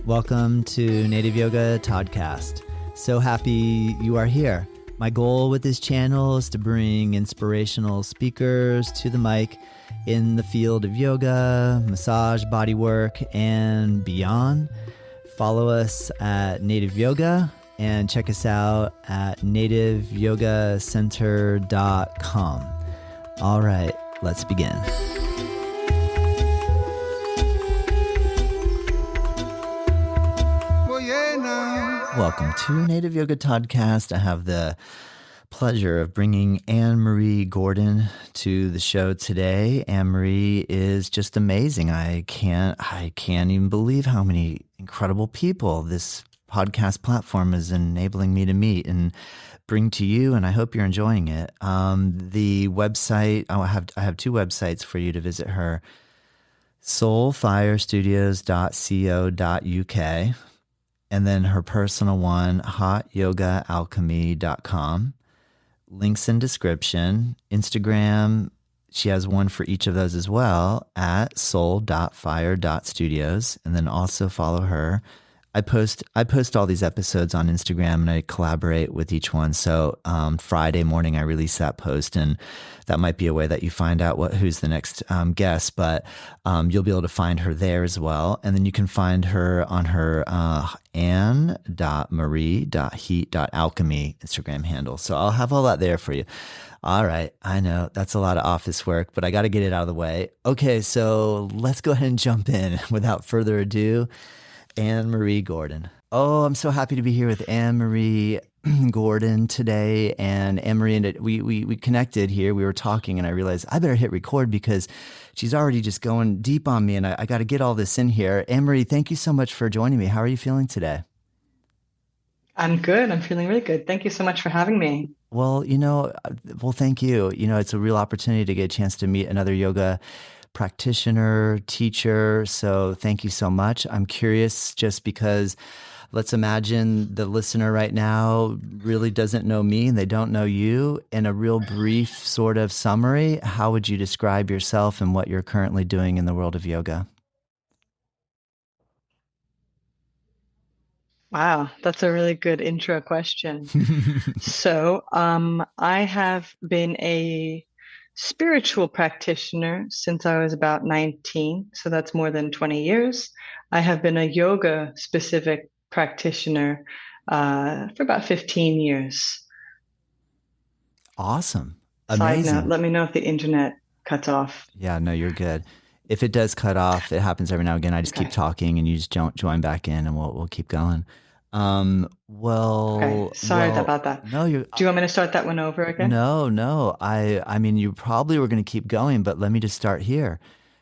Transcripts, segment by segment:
Welcome to Native Yoga Toddcast. So happy you are here. My goal with this channel is to bring inspirational speakers to the mic in the field of yoga, massage, bodywork, and beyond. Follow us at Native Yoga and check us out at nativeyogacenter.com. All right, let's begin. Welcome to Native Yoga Toddcast. I have the pleasure of bringing Anne-Marie Gordon to the show today. Anne-Marie is just amazing. I can't even believe how many incredible people this podcast platform is enabling me to meet and bring to you, and I hope you're enjoying it. The website, I have two websites for you to visit her: soulfirestudios.co.uk, and then her personal one, hotyogaалchemy.com. Links in description. Instagram, she has one for each of those as well, at soul.fire.studios, and then also follow her. I post all these episodes on Instagram, and I collaborate with each one. So Friday morning I release that post, and that might be a way that you find out who's the next guest. But you'll be able to find her there as well, and then you can find her on her ann.marie.heat.alchemy Instagram handle. So I'll have all that there for you. All right, I know that's a lot of office work, but I got to get it out of the way. Okay, so let's go ahead and jump in without further ado. Anne-Marie Gordon. Oh, I'm so happy to be here with Anne-Marie Gordon today. And Anne-Marie, and we connected here. We were talking, and I realized I better hit record because she's already just going deep on me, and I got to get all this in here. Anne-Marie, thank you so much for joining me. How are you feeling today? I'm good. I'm feeling really good. Thank you so much for having me. Well, thank you. It's a real opportunity to get a chance to meet another yoga practitioner, teacher. So thank you so much. I'm curious, just because let's imagine the listener right now really doesn't know me and they don't know you. In a real brief sort of summary, how would you describe yourself and what you're currently doing in the world of yoga? Wow, that's a really good intro question. So, I have been a spiritual practitioner since I was about 19, so that's more than 20 years. I have been a yoga specific practitioner for about 15 years. Awesome. Side Amazing. note, let me know if the internet cuts off. Yeah, no, you're good. If it does cut off, it happens every now and again. I just keep talking and you just join back in, and we'll keep going. Okay, sorry about that. No, Do you want me to start that one over again? No. I mean, you probably were going to keep going, but let me just start here.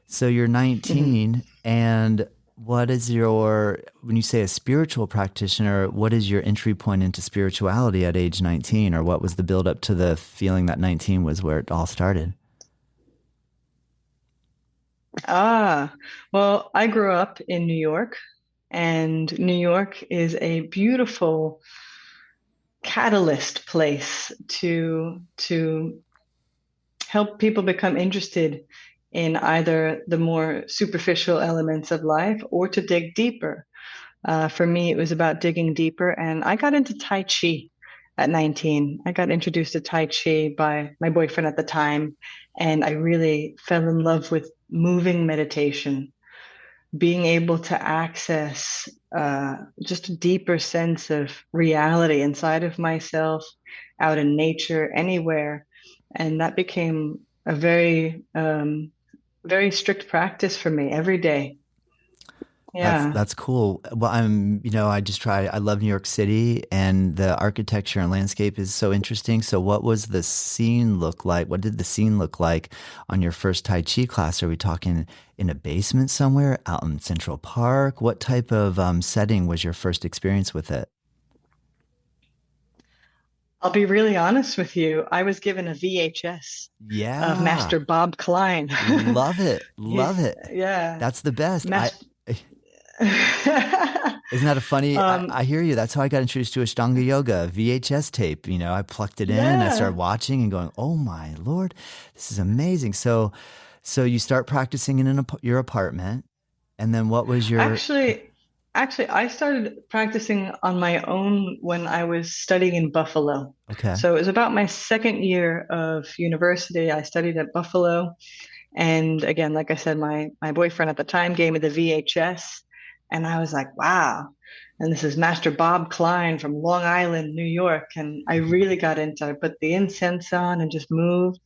So you're 19, and what is when you say a spiritual practitioner, what is your entry point into spirituality at age 19, or what was the build up to the feeling that 19 was where it all started? Well, I grew up in New York, and New York is a beautiful catalyst place to help people become interested in either the more superficial elements of life or to dig deeper. For me, it was about digging deeper, and I got into Tai Chi at 19. I got introduced to Tai Chi by my boyfriend at the time, and I really fell in love with moving meditation, being able to access just a deeper sense of reality inside of myself, out in nature, anywhere. And that became a very, very strict practice for me every day. Yeah. That's cool. Well, I love New York City, and the architecture and landscape is so interesting. So what was the scene look like? What did the scene look like on your first Tai Chi class? Are we talking in a basement somewhere, out in Central Park? What type of setting was your first experience with it? I'll be really honest with you. I was given a VHS of Master Bob Klein. Love it. Love it. Yeah. That's the best. Isn't that a funny? I hear you. That's how I got introduced to Ashtanga yoga, VHS tape. I plugged it in. I started watching and going, "Oh my Lord, this is amazing." So you start practicing in your apartment, and then what was your? Actually, I started practicing on my own when I was studying in Buffalo. Okay. So it was about my second year of university. I studied at Buffalo. And again, like I said, my boyfriend at the time gave me the VHS, and I was like, wow. And this is Master Bob Klein from Long Island, New York. And I really got into it. I put the incense on and just moved.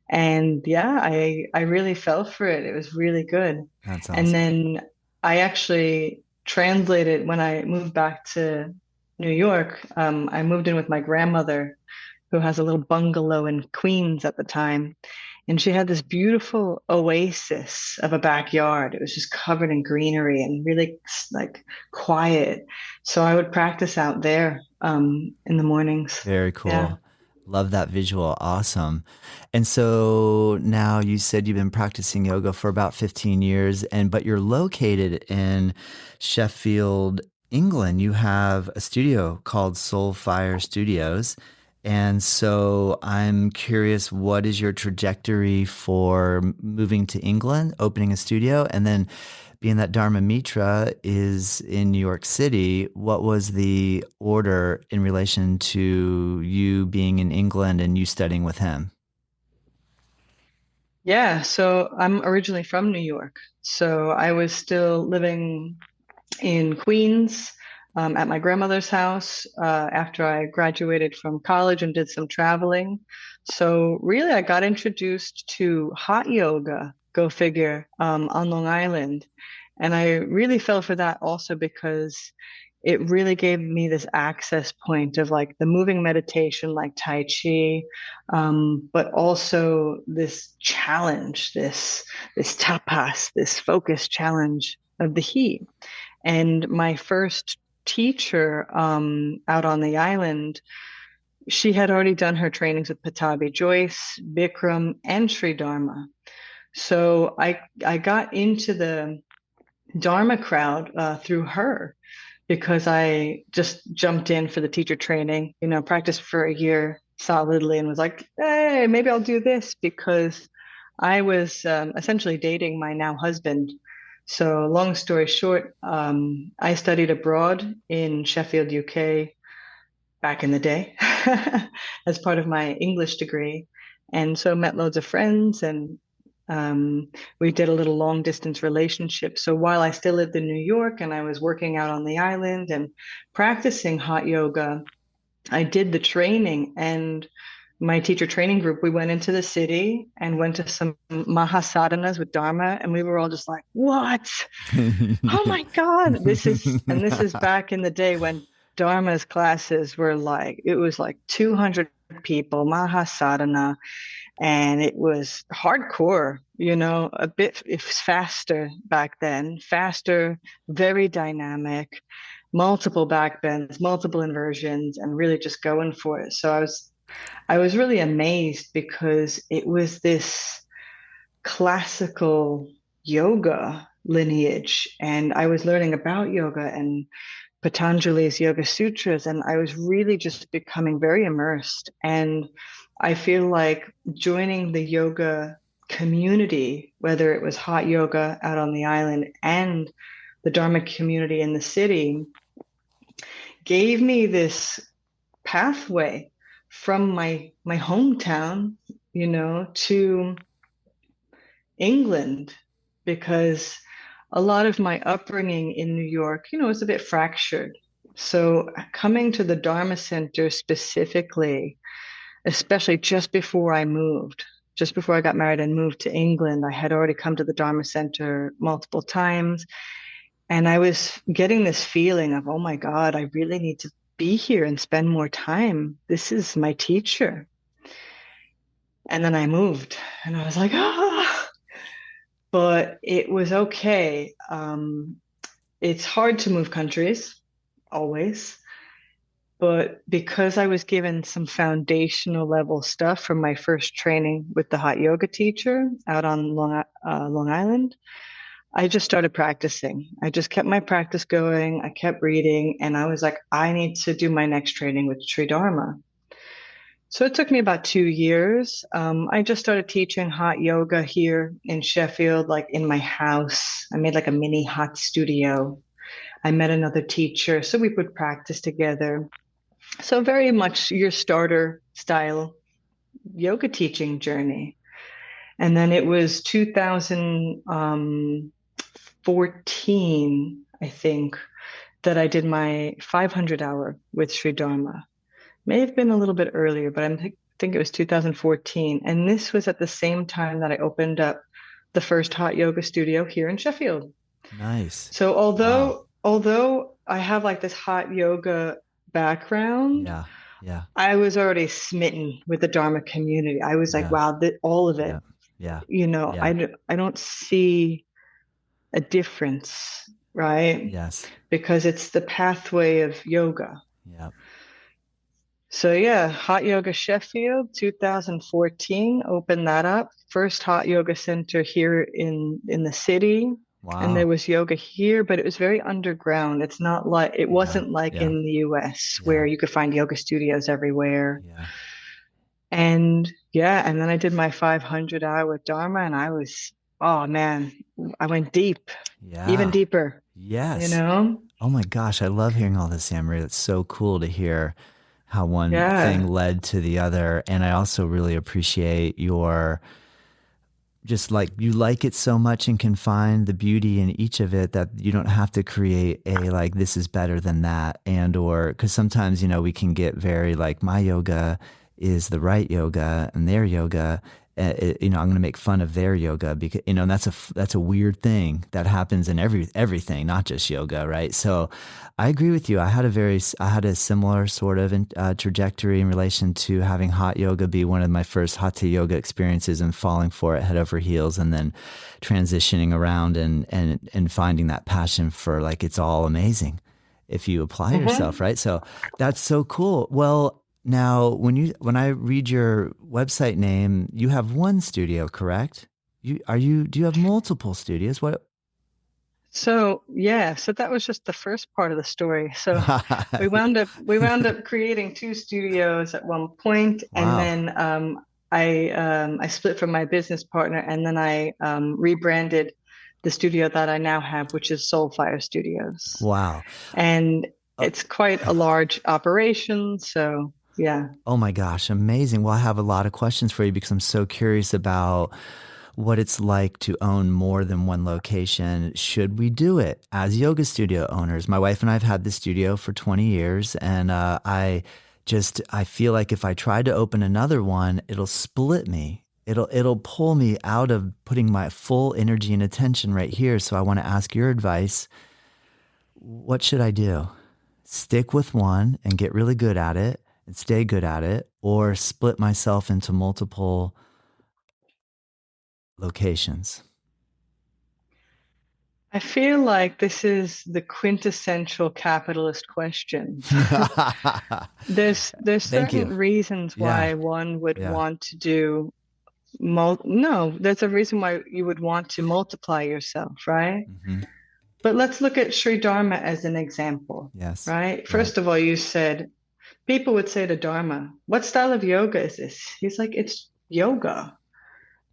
And yeah, I really fell for it. It was really good. That's And awesome. then I actually translated when I moved back to New York. I moved in with my grandmother, who has a little bungalow in Queens at the time. And she had this beautiful oasis of a backyard. It was just covered in greenery and really like quiet. So I would practice out there in the mornings. Very Yeah. cool. Love that visual. Awesome. And so now you said you've been practicing yoga for about 15 years and but you're located in Sheffield, England. You have a studio called Soulfire Studios. And so I'm curious, what is your trajectory for moving to England, opening a studio, and then being that Dharma Mitra is in New York City, what was the order in relation to you being in England and you studying with him? Yeah. So I'm originally from New York. So I was still living in Queens at my grandmother's house after I graduated from college and did some traveling. So really, I got introduced to hot yoga, go figure, on Long Island. And I really fell for that also because it really gave me this access point of like the moving meditation, like Tai Chi, but also this challenge, this tapas, this focus challenge of the heat. And my first teacher out on the island, she had already done her trainings with Patabi Joyce, Bikram, and Sri Dharma. So I got into the Dharma crowd through her because I just jumped in for the teacher training, practiced for a year solidly and was like, hey, maybe I'll do this because I was essentially dating my now husband. So, long story short, I studied abroad in Sheffield, UK, back in the day as part of my English degree. And so met loads of friends and we did a little long distance relationship. So while I still lived in New York and I was working out on the island and practicing hot yoga, I did the training and my teacher training group, we went into the city and went to some Mahasadhanas with Dharma, and we were all just like, what? Oh my God. This is back in the day when Dharma's classes were like, it was like 200 people, Mahasadhana, and it was hardcore, a bit it was faster back then, faster, very dynamic, multiple back bends, multiple inversions, and really just going for it. So I was really amazed because it was this classical yoga lineage, and I was learning about yoga and Patanjali's Yoga Sutras, and I was really just becoming very immersed. And I feel like joining the yoga community, whether it was hot yoga out on the island and the Dharma community in the city, gave me this pathway from my hometown, to England, because a lot of my upbringing in New York, was a bit fractured. So coming to the Dharma Center specifically, especially just before I got married and moved to England, I had already come to the Dharma Center multiple times. And I was getting this feeling of, oh my God, I really need to be here and spend more time. This is my teacher. And then I moved and I was like, ah, but it was okay. It's hard to move countries, always. But because I was given some foundational level stuff from my first training with the hot yoga teacher out on Long Island, I just started practicing. I just kept my practice going. I kept reading, and I was like, I need to do my next training with Sri Dharma. So it took me about 2 years. I just started teaching hot yoga here in Sheffield, like in my house. I made like a mini hot studio. I met another teacher, so we would practice together. So very much your starter style yoga teaching journey. And then it was 2014, I think, that I did my 500 hour with Sri Dharma. May have been a little bit earlier, but think it was 2014. And this was at the same time that I opened up the first hot yoga studio here in Sheffield. Nice. So Wow. although I have like this hot yoga background, Yeah. Yeah. I was already smitten with the Dharma community. I was like, Yeah. wow, all of it, Yeah. Yeah. you know, Yeah. I don't see a difference, right? Yes. Because it's the pathway of yoga. Yeah. So yeah, Hot Yoga Sheffield, 2014, opened that up. First hot yoga center here in the city. And there Wow. was yoga here, but it was very underground. It Yeah. wasn't like Yeah. in the US Yeah. where you could find yoga studios everywhere. Yeah. And yeah, and then I did my 500 hour with Dharma and oh man, I went deep, even Yeah. deeper, you Yes. know? Oh my gosh, I love hearing all this, Anne Marie. That's so cool to hear how one thing Yeah. led to the other. And I also really appreciate your just like you like it so much and can find the beauty in each of it that you don't have to create a like this is better than that and or because sometimes we can get very like my yoga is the right yoga and their yoga I'm going to make fun of their yoga because and that's a weird thing that happens in everything, not just yoga, right? So I agree with you. I had a similar sort of trajectory in relation to having hot yoga be one of my first hatha yoga experiences and falling for it head over heels, and then transitioning around and finding that passion for like it's all amazing if you apply yourself, Mhm. right? So that's so cool. Well, now when I read your website name, you have one studio, correct? Do you have multiple studios? What? So yeah, so that was just the first part of the story. So we wound up creating two studios at one point, and Wow. then I split from my business partner, and then I rebranded the studio that I now have, which is Soulfire Studios, Wow. and Uh, it's quite a large operation. So yeah. oh my gosh, amazing. Well, I have a lot of questions for you because I'm so curious about what it's like to own more than one location. Should we do it as yoga studio owners? My wife and I have had this studio for 20 years, and I feel like if I tried to open another one, it'll split me. It'll pull me out of putting my full energy and attention right here. So I want to ask your advice. What should I do? Stick with one and get really good at it and stay good at it, or split myself into multiple locations? I feel like this is the quintessential capitalist question. There's Thank you. certain reasons Yeah. why one would Yeah. want to do no, there's a reason why you would want to multiply yourself, right? Hmm. But let's look at Sri Dharma as an example, Yes. right? Right. First of all, you said people would say to Dharma, "What style of yoga is this?" He's like, "It's yoga."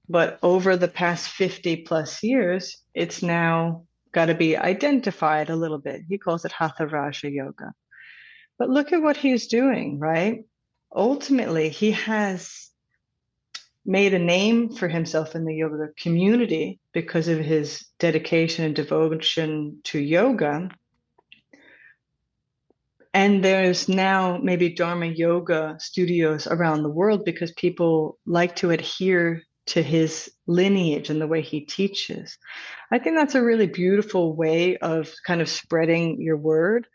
But over the past 50 plus years, it's now got to be identified a little bit. He calls it Hatha Raja Yoga. But look at what he's doing, right? Ultimately, he has made a name for himself in the yoga community because of his dedication and devotion to yoga. And there's now maybe Dharma yoga studios around the world because people like to adhere to his lineage and the way he teaches. I think that's a really beautiful way of kind of spreading your word.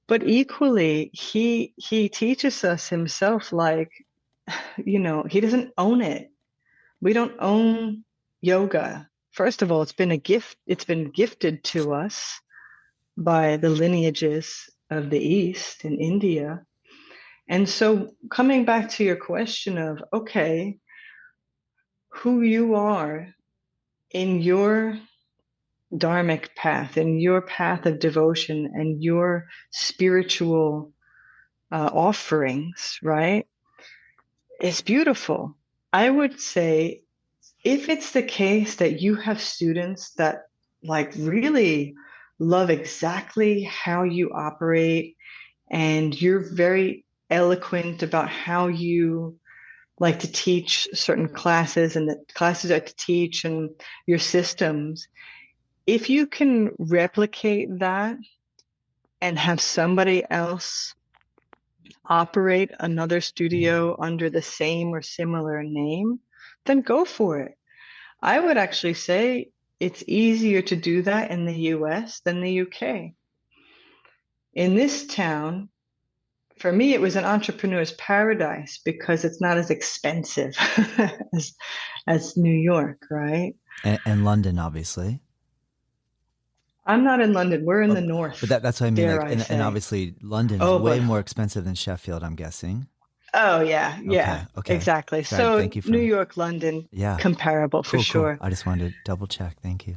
But equally, he teaches us himself like, he doesn't own it. We don't own yoga. First of all, it's been gifted to us by the lineages of the East in India. And so coming back to your question of, okay, who you are in your dharmic path, in your path of devotion and your spiritual offerings, right? It's beautiful. I would say if it's the case that you have students that like really love exactly how you operate, and you're very eloquent about how you like to teach certain classes and the classes you like to teach and your systems. If you can replicate that and have somebody else operate another studio under the same or similar name, then go for it. I would actually say it's easier to do that in the US than the UK. In this town, for me, it was an entrepreneur's paradise because it's not as expensive as New York, right? And London, obviously. I'm not in London. We're in Oh, the but north, that's what I mean. dare Like, I and say. obviously London is Oh, way but more expensive than Sheffield, I'm guessing. oh yeah, Okay. yeah, Okay. exactly. Sorry. So Thank you New for, York, London, yeah. comparable for Cool. Cool. sure. I just wanted to double check. Thank you.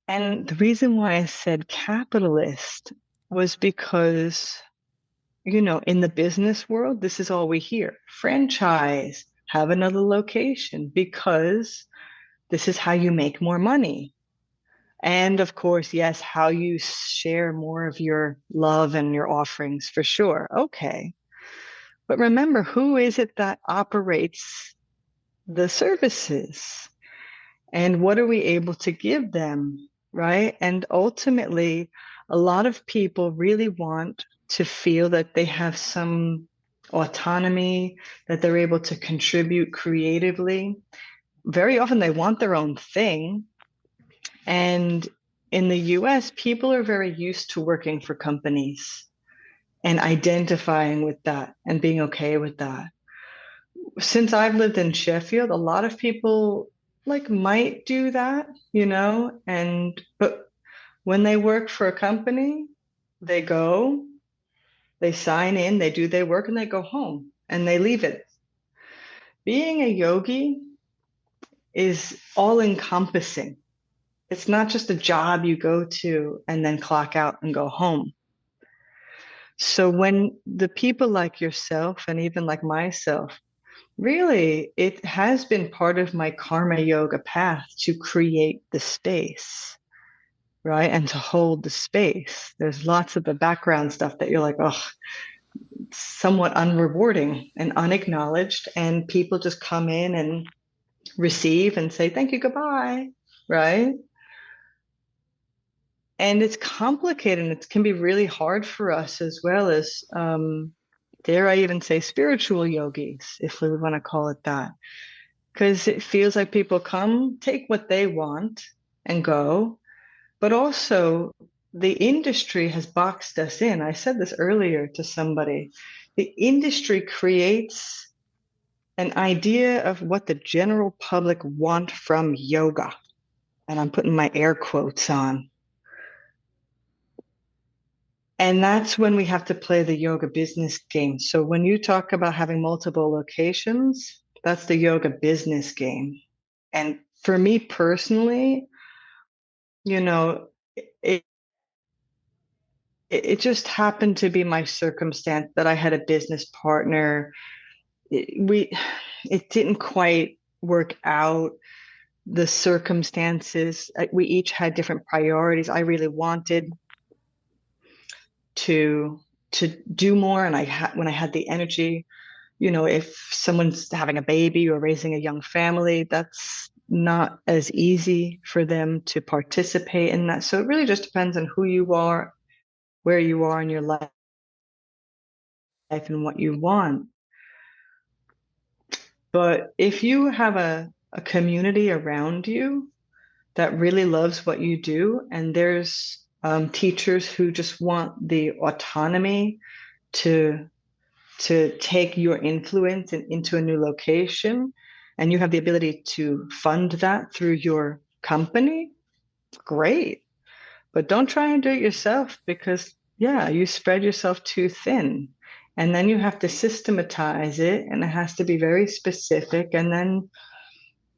And the reason why I said capitalist was because, in the business world, this is all we hear. Franchise, have another location because this is how you make more money. And of course, yes, how you share more of your love and your offerings for sure. Okay. But remember, who is it that operates the services? And what are we able to give them? Right. And ultimately, a lot of people really want to feel that they have some autonomy, that they're able to contribute creatively. Very often, they want their own thing. And in the US, people are very used to working for companies and identifying with that and being okay with that. Since I've lived in Sheffield, a lot of people like might do that, and but when they work for a company, they go, they sign in, they do their work, and they go home and they leave it. Being a yogi is all encompassing. It's not just a job you go to and then clock out and go home. So when the people like yourself and even like myself, really, it has been part of my karma yoga path to create the space, right? And to hold the space. There's lots of the background stuff that you're like, oh, it's somewhat unrewarding and unacknowledged. And people just come in and receive and say, thank you, goodbye, right? And it's complicated and it can be really hard for us as well as, dare I even say, spiritual yogis, if we want to call it that. Because it feels like people come, take what they want, and go. But also, the industry has boxed us in. I said this earlier to somebody. The industry creates an idea of what the general public want from yoga. And I'm putting my air quotes on. And that's when we have to play the yoga business game. So when you talk about having multiple locations, that's the yoga business game. And for me personally, you know, it, it just happened to be my circumstance that I had a business partner. It didn't quite work out. The circumstances, we each had different priorities. I really wanted to do more, and when I had the energy, if someone's having a baby or raising a young family, that's not as easy for them to participate in that. So it really just depends on who you are, where you are in your life, and what you want. But if you have a community around you that really loves what you do, and there's teachers who just want the autonomy to take your influence into a new location, and you have the ability to fund that through your company, great. But don't try and do it yourself because, yeah, you spread yourself too thin. And then you have to systematize it and it has to be very specific. And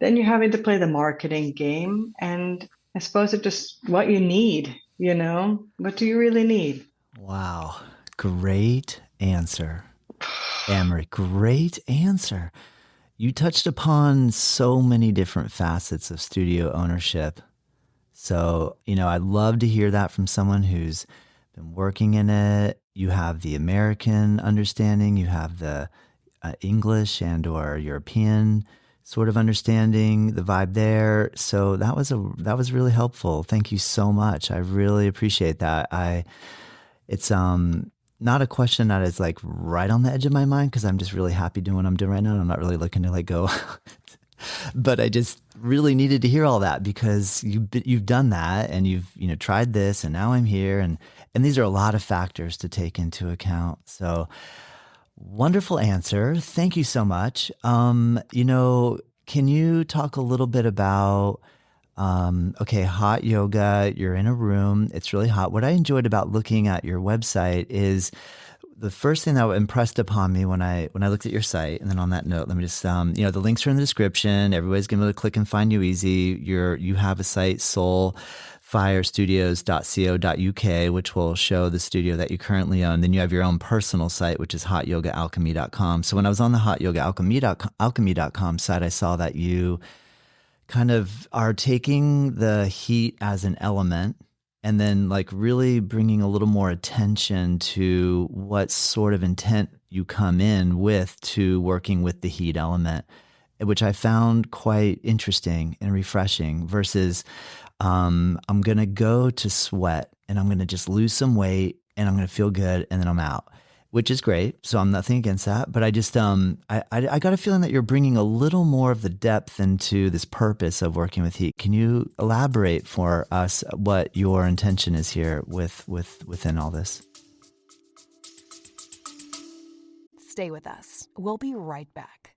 then you're having to play the marketing game. And I suppose it's just what you need, What do you really need? Wow. Great answer. Amory, great answer. You touched upon so many different facets of studio ownership. So, I'd love to hear that from someone who's been working in it. You have the American understanding, you have the English and or European sort of understanding, the vibe there. So that was really helpful. Thank you so much. I really appreciate that. It's not a question that is like right on the edge of my mind because I'm just really happy doing what I'm doing right now. I'm not really looking to like go, but I just really needed to hear all that because you've done that and you've tried this and now I'm here and these are a lot of factors to take into account. So wonderful answer. Thank you so much. Can you talk a little bit about okay, hot yoga, you're in a room, it's really hot. What I enjoyed about looking at your website is the first thing that impressed upon me when I looked at your site, and then on that note, let me just the links are in the description. Everybody's gonna be able to click and find you easy. You have a site, soulfirestudios.co.uk, which will show the studio that you currently own. Then you have your own personal site, which is hotyogaalchemy.com. So when I was on the hotyogaalchemy.com site, I saw that you kind of are taking the heat as an element and then like really bringing a little more attention to what sort of intent you come in with to working with the heat element, which I found quite interesting and refreshing versus I'm going to go to sweat and I'm going to just lose some weight and I'm going to feel good and then I'm out, which is great. So I'm nothing against that. But I just, I got a feeling that you're bringing a little more of the depth into this purpose of working with heat. Can you elaborate for us what your intention is here within all this? Stay with us. We'll be right back.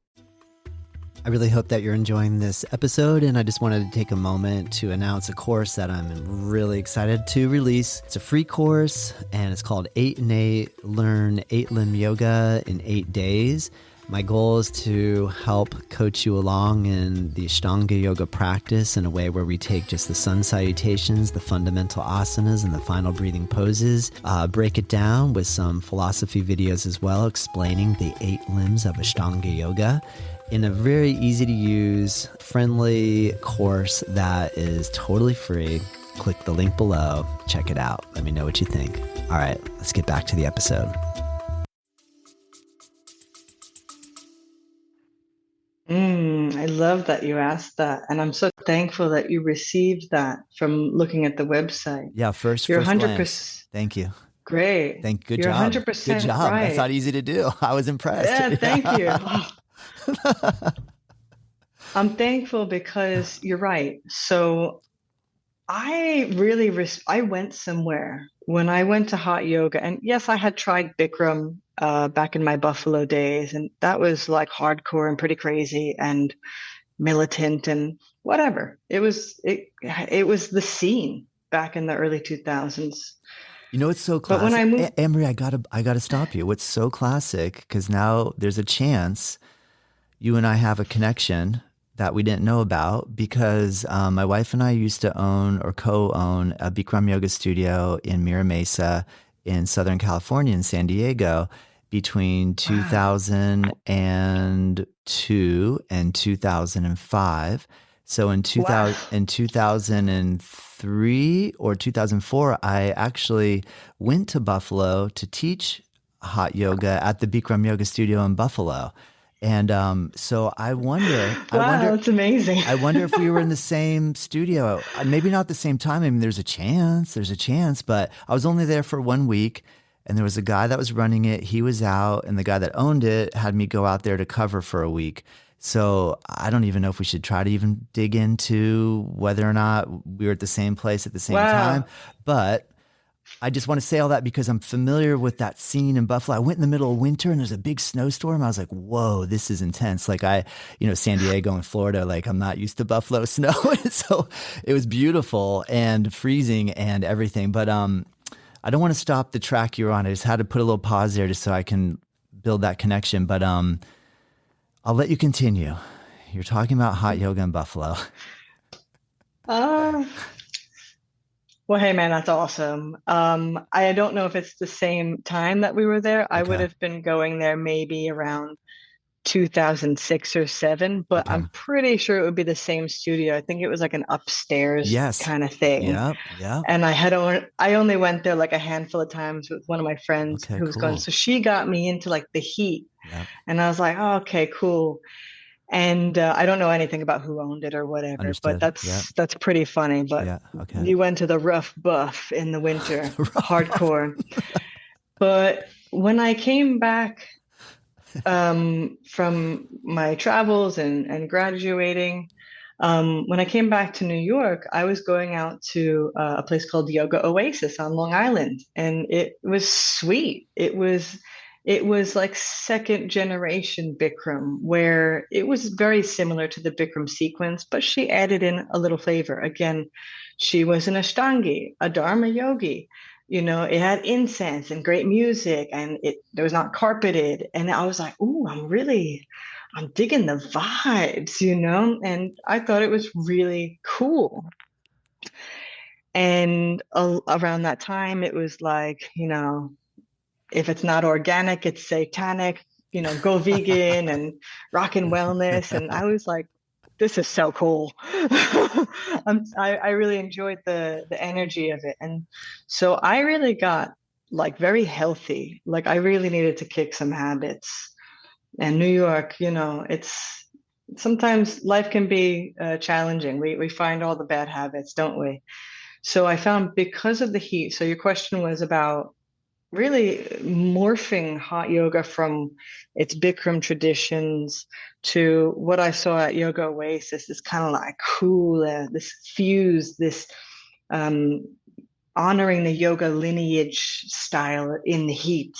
I really hope that you're enjoying this episode, and I just wanted to take a moment to announce a course that I'm really excited to release. It's a free course, and it's called 8 in 8, Learn 8 Limb Yoga in 8 Days. My goal is to help coach you along in the Ashtanga yoga practice in a way where we take just the sun salutations, the fundamental asanas, and the final breathing poses, break it down with some philosophy videos as well, explaining the 8 limbs of Ashtanga yoga in a very easy to use, friendly course that is totally free. Click the link below, check it out. Let me know what you think. All right, let's get back to the episode. I love that you asked that. And I'm so thankful that you received that from looking at the website. Yeah, first You're glance. 100% Thank you. great. Good You're job. 100% Good job. right. That's not easy to do. I was impressed. Yeah, thank you. I'm thankful because you're right. So I really I went somewhere when I went to hot yoga, and yes, I had tried Bikram back in my Buffalo days, and that was like hardcore and pretty crazy and militant and whatever. It was the scene back in the early 2000s. It's so classic. But when I moved, Emery, I gotta stop you. What's so classic? Because now there's a chance you and I have a connection that we didn't know about because my wife and I used to own or co-own a Bikram yoga studio in Mira Mesa in Southern California in San Diego between 2002 and 2005. So in 2003 or 2004, I actually went to Buffalo to teach hot yoga at the Bikram yoga studio in Buffalo. And so I wonder, that's amazing. I wonder if we were in the same studio, maybe not the same time. I mean, there's a chance, but I was only there for 1 week and there was a guy that was running it. He was out and the guy that owned it had me go out there to cover for a week. So I don't even know if we should try to even dig into whether or not we were at the same place at the same time, but I just want to say all that because I'm familiar with that scene in Buffalo. I went in the middle of winter and there's a big snowstorm. I was like, whoa, this is intense. Like San Diego and Florida, like I'm not used to Buffalo snow. So it was beautiful and freezing and everything. But I don't want to stop the track you're on. I just had to put a little pause there just so I can build that connection. But I'll let you continue. You're talking about hot yoga in Buffalo. Well, hey, man, that's awesome. I don't know if it's the same time that we were there. I would have been going there maybe around 2006 or 7, but Okay. I'm pretty sure it would be the same studio. I think it was like an upstairs Yes. kind of thing. Yep. Yep. And I only went there like a handful of times with one of my friends Okay, who was going. cool. So she got me into like the heat, Yep. and I was like, oh, okay, cool. And I don't know anything about who owned it or whatever, but Understood. Yep. that's pretty funny. But Yeah. Okay. you went to the rough buff in the winter, Rough hardcore. But when I came back from my travels and graduating, when I came back to New York, I was going out to a place called Yoga Oasis on Long Island, and it was sweet. It was like second generation Bikram, where it was very similar to the Bikram sequence, but she added in a little flavor. Again, she was an Ashtangi, a Dharma yogi. You know, it had incense and great music, and it was not carpeted. And I was like, "Ooh, I'm digging the vibes," you know? And I thought it was really cool. And around that time, it was like, you know, if it's not organic, it's satanic, you know, go vegan and rock and wellness. And I was like, this is so cool. I really enjoyed the energy of it. And so I really got like very healthy. Like I really needed to kick some habits. And New York, you know, it's sometimes life can be challenging. We find all the bad habits, don't we? So I found because of the heat. So your question was about really morphing hot yoga from its Bikram traditions to what I saw at Yoga Oasis, this kind of like cool, this fuse, this um, honoring the yoga lineage style in the heat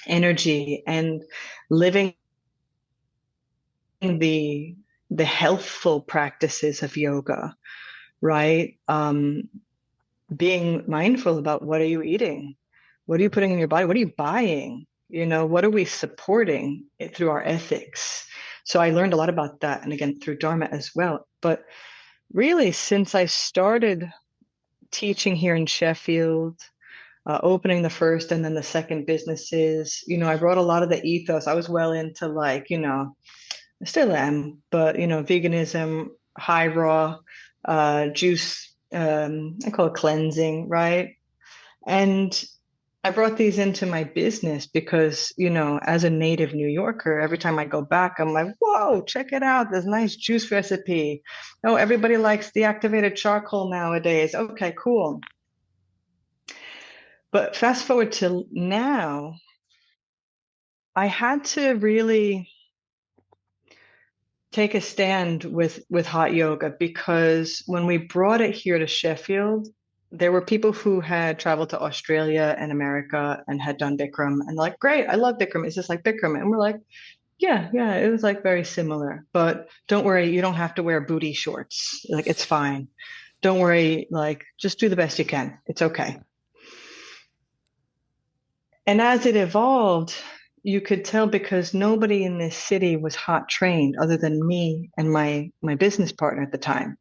energy and living the healthful practices of yoga, right? Being mindful about what are you eating? What are you putting in your body? What are you buying? You know, what are we supporting through our ethics? So I learned a lot about that. And again, through Dharma as well. But really, since I started teaching here in Sheffield, opening the first and then the second businesses, you know, I brought a lot of the ethos. I was well into like, you know, I still am, but, you know, veganism, high raw, juice, I call it cleansing, right? And I brought these into my business because, you know, as a native New Yorker, every time I go back, I'm like, whoa, check it out. This nice juice recipe. Oh, everybody likes the activated charcoal nowadays. Okay, cool. But fast forward to now, I had to really take a stand with hot yoga because when we brought it here to Sheffield, there were people who had traveled to Australia and America and had done Bikram and like, great, I love Bikram. Is this like Bikram? And we're like, yeah, it was like very similar. But don't worry, you don't have to wear booty shorts. Like it's fine. Don't worry, like just do the best you can. It's okay. And as it evolved, you could tell because nobody in this city was hot trained other than me and my business partner at the time.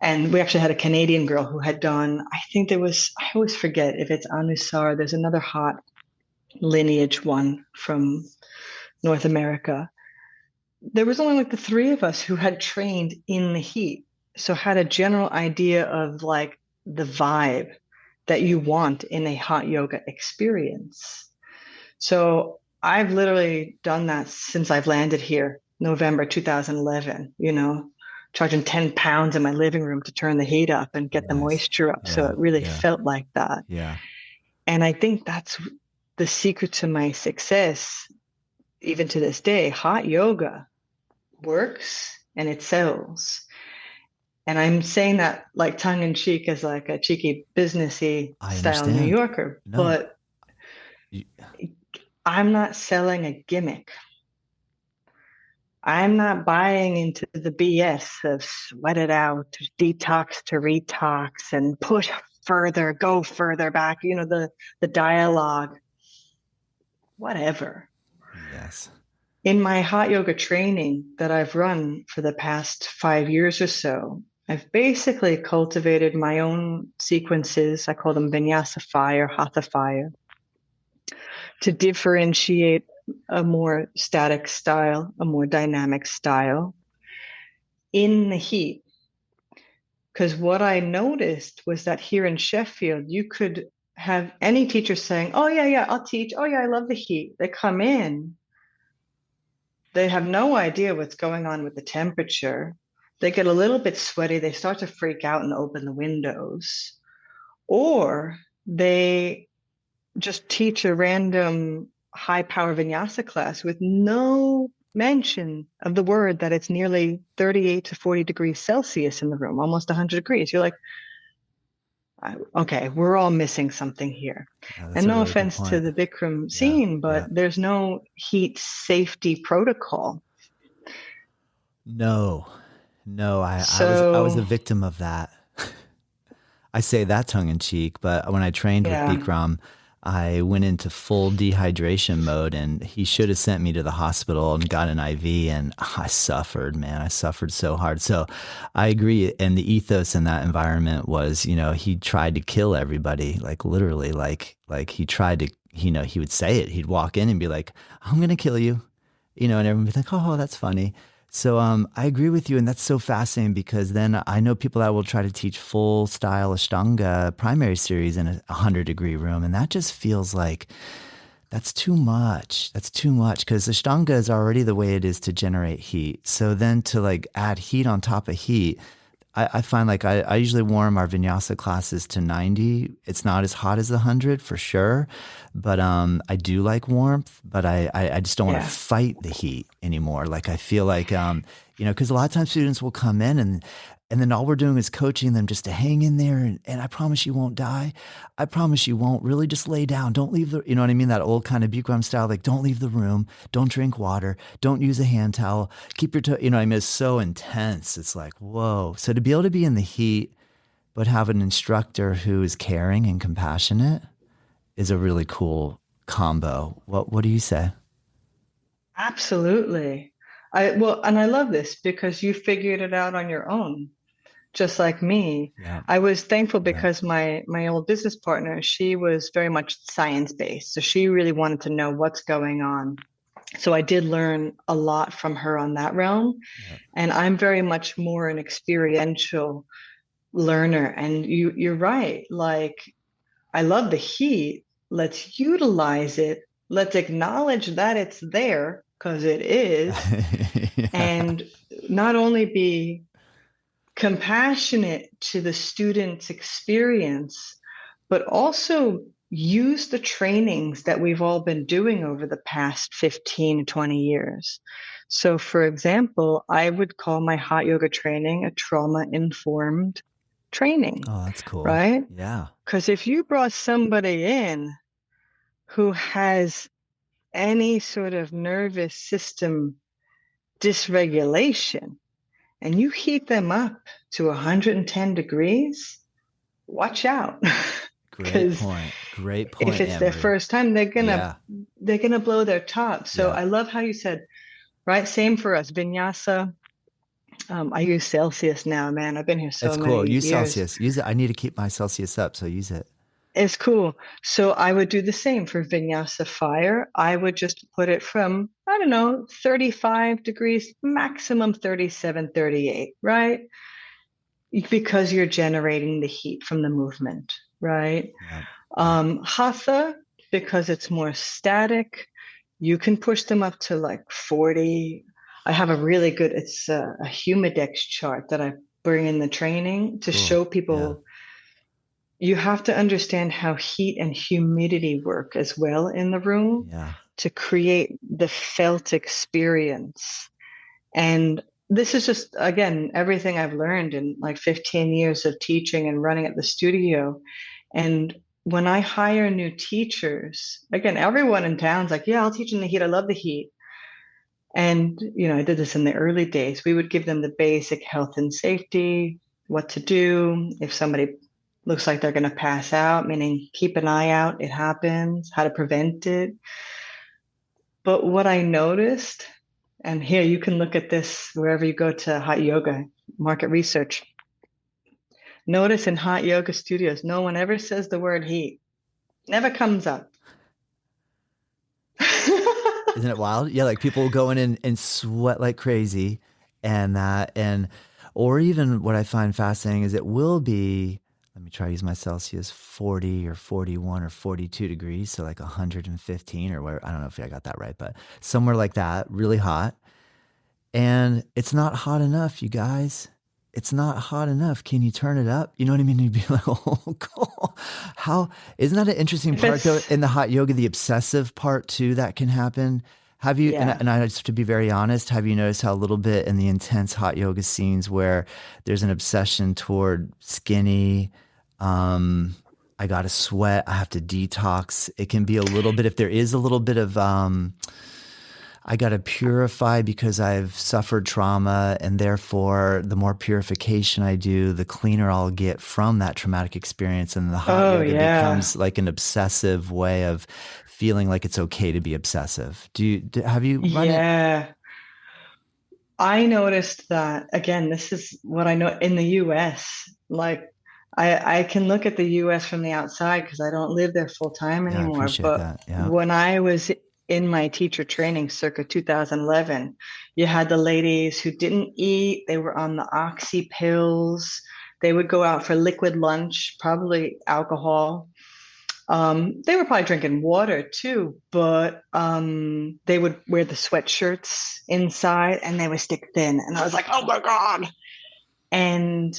And we actually had a Canadian girl who had done, I think there was, I always forget if it's Anusar, there's another hot lineage one from North America. There was only like the three of us who had trained in the heat. So had a general idea of like the vibe that you want in a hot yoga experience. So I've literally done that since I've landed here, November 2011, you know, charging 10 pounds in my living room to turn the heat up and get the Nice. moisture up. So Yeah, it really yeah. felt like that. Yeah. And I think that's the secret to my success, even to this day. Hot yoga works and it sells. And I'm saying that like tongue in cheek as like a cheeky businessy I style New understand. Yorker, No. but I'm not selling a gimmick. I'm not buying into the BS of sweat it out, detox to retox, and push further, go further back, you know, the dialogue, whatever. Yes. In my hot yoga training that I've run for the past 5 years or so, I've basically cultivated my own sequences. I call them vinyasa fire, hatha fire, to differentiate a more static style, a more dynamic style in the heat. Because what I noticed was that here in Sheffield, you could have any teacher saying, "Oh, yeah, yeah, I'll teach. Oh, yeah, I love the heat." They come in, they have no idea what's going on with the temperature. They get a little bit sweaty. They start to freak out and open the windows. Or they just teach a random high power vinyasa class with no mention of the word that it's nearly 38 to 40 degrees Celsius in the room, almost 100 degrees. You're like, okay, we're all missing something here. Yeah, that's And a no really good offense to point. the Bikram Yeah, scene, but yeah. there's no heat safety protocol. No, I was a So, victim of that. I say that tongue in cheek, but when I trained with yeah, Bikram, I went into full dehydration mode, and he should have sent me to the hospital and got an IV, and I suffered, man. I suffered so hard. So I agree. And the ethos in that environment was, he tried to kill everybody, like literally, like he tried to, he would say it. He'd walk in and be like, "I'm going to kill you," and everyone would be like, "Oh, that's funny." So I agree with you, and that's so fascinating because then I know people that will try to teach full style Ashtanga primary series in a 100-degree room, and that just feels like that's too much. That's too much because Ashtanga is already the way it is to generate heat. So then to like add heat on top of heat, I find like I usually warm our vinyasa classes to 90. It's not as hot as 100 for sure, but I do like warmth, but I just don't want to yeah, fight the heat anymore. Like I feel like, because a lot of times students will come in and then all we're doing is coaching them just to hang in there. And I promise you won't die. I promise you won't. Really just lay down. Don't leave you know what I mean? That old kind of Bikram style, like don't leave the room. Don't drink water. Don't use a hand towel. Keep your toe, what I mean? It's so intense. It's like, whoa. So to be able to be in the heat, but have an instructor who is caring and compassionate is a really cool combo. What do you say? absolutely. And I love this because you figured it out on your own, just like me. Yeah. I was thankful Yeah. because my old business partner, she was very much science based. So she really wanted to know what's going on. So I did learn a lot from her on that realm. Yeah. And I'm very much more an experiential learner. And you're right. Like I love the heat. Let's utilize it. Let's acknowledge that it's there because it is. Yeah. And not only be compassionate to the student's experience, but also use the trainings that we've all been doing over the past 15, 20 years. So, for example, I would call my hot yoga training a trauma informed training, Oh, that's cool. right? Yeah. Because if you brought somebody in who has any sort of nervous system dysregulation, and you heat them up to 110 degrees, watch out. Great Because point. Great if point, it's their Emery. first time, Yeah. they're gonna blow their top. So Yeah. I love how you said, right? Same for us, vinyasa. I use Celsius now, man. I've been here so It's cool. many Use years. Celsius. Use it. I need to keep my Celsius up, so use it. It's cool. So I would do the same for Vinyasa Fire. I would just put it from, I don't know, 35 degrees, maximum 37, 38, right? Because you're generating the heat from the movement, right? Yeah. Yeah. Hatha, because it's more static, you can push them up to like 40. I have a really good, it's a humidex chart that I bring in the training to Cool. show Yeah. people. You have to understand how heat and humidity work as well in the room Yeah. to create the felt experience. And this is just, again, everything I've learned in like 15 years of teaching and running at the studio. And when I hire new teachers, again, everyone in town's like, yeah, I'll teach in the heat. I love the heat. And, I did this in the early days. We would give them the basic health and safety, what to do if somebody looks like they're going to pass out, meaning keep an eye out, it happens, how to prevent it. But what I noticed, and here you can look at this wherever you go to hot yoga, market research. Notice in hot yoga studios, no one ever says the word heat, never comes up. Isn't it wild? Yeah, like people go in and sweat like crazy, or even what I find fascinating is it will be, let me try to use my Celsius, 40 or 41 or 42 degrees, so like 115 or where, I don't know if I got that right, but somewhere like that, really hot. And it's not hot enough, you guys. It's not hot enough. Can you turn it up? You know what I mean? You'd be like, oh, cool. How, isn't that an interesting part though? In the hot yoga, the obsessive part too, that can happen. Have you, Yeah. and I just to be very honest, have you noticed how a little bit in the intense hot yoga scenes where there's an obsession toward skinny, I got to sweat, I have to detox. It can be a little bit, if there is a little bit of, I got to purify because I've suffered trauma, and therefore the more purification I do, the cleaner I'll get from that traumatic experience. And the hot yoga becomes like an obsessive way of feeling like it's okay to be obsessive. Have you run it? Yeah. I noticed that, again, this is what I know in the US. Like, I can look at the US from the outside because I don't live there full time Yeah, I anymore. appreciate But that. Yeah. when I was in my teacher training circa 2011, you had the ladies who didn't eat, they were on the oxy pills, they would go out for liquid lunch, probably alcohol. They were probably drinking water too, but they would wear the sweatshirts inside and they would stick thin. And I was like, oh my God. And,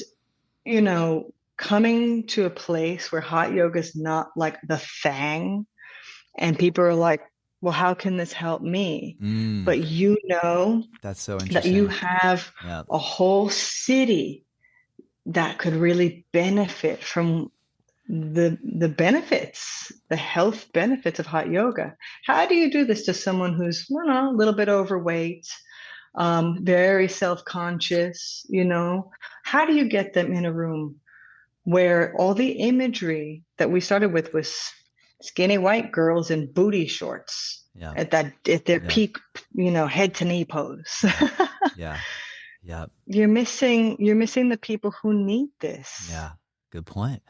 you know, coming to a place where hot yoga is not like the thing, and people are like, well, how can this help me? But you know that's so that interesting. you have a whole city that could really benefit from the benefits, the health benefits of hot yoga. How do you do this to someone who's, I don't know, a little bit overweight, very self-conscious, you know? How do you get them in a room where all the imagery that we started with was skinny white girls in booty shorts at their peak, you know, head to knee pose? Yeah. You're missing the people who need this. Yeah. Good point.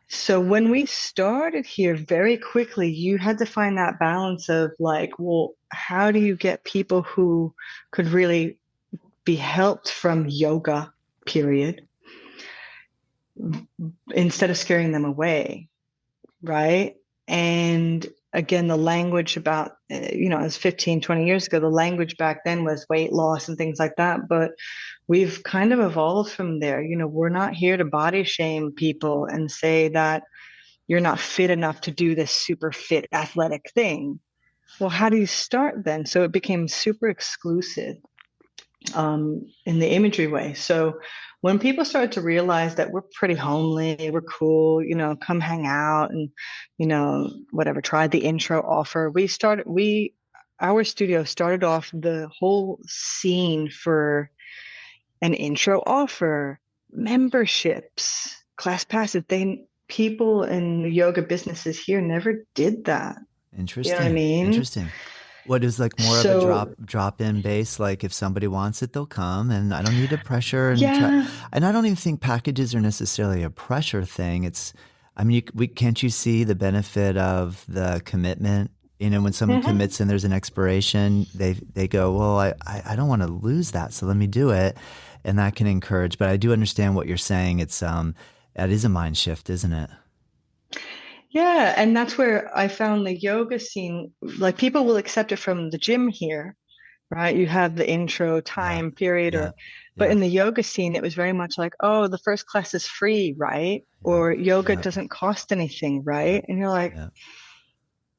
So when we started here, very quickly, you had to find that balance of like, well, how do you get people who could really be helped from yoga, period, instead of scaring them away, right? And again, the language about, you know, it was 15, 20 years ago, the language back then was weight loss and things like that. But we've kind of evolved from there. You know, we're not here to body shame people and say that you're not fit enough to do this super fit athletic thing. Well, how do you start then? So it became super exclusive in the imagery way. So when people started to realize that we're pretty homely, we're cool, you know, come hang out and, you know, whatever, try the intro offer. Our studio started off the whole scene for an intro offer, memberships, class passes. People in the yoga businesses here never did that. Interesting. You know what I mean? Interesting. What is like more of a drop in base? Like if somebody wants it, they'll come, and I don't need to pressure and try. And I don't even think packages are necessarily a pressure thing. It's, I mean, can't you see the benefit of the commitment? You know, when someone commits and there's an expiration, they go, well, I don't want to lose that, so let me do it, and that can encourage. But I do understand what you're saying. It's that is a mind shift, isn't it? Yeah, and that's where I found the yoga scene, like people will accept it from the gym here, right? You have the intro time period, but in the yoga scene, it was very much like, oh, the first class is free, right? Or yoga doesn't cost anything, right? And you're like,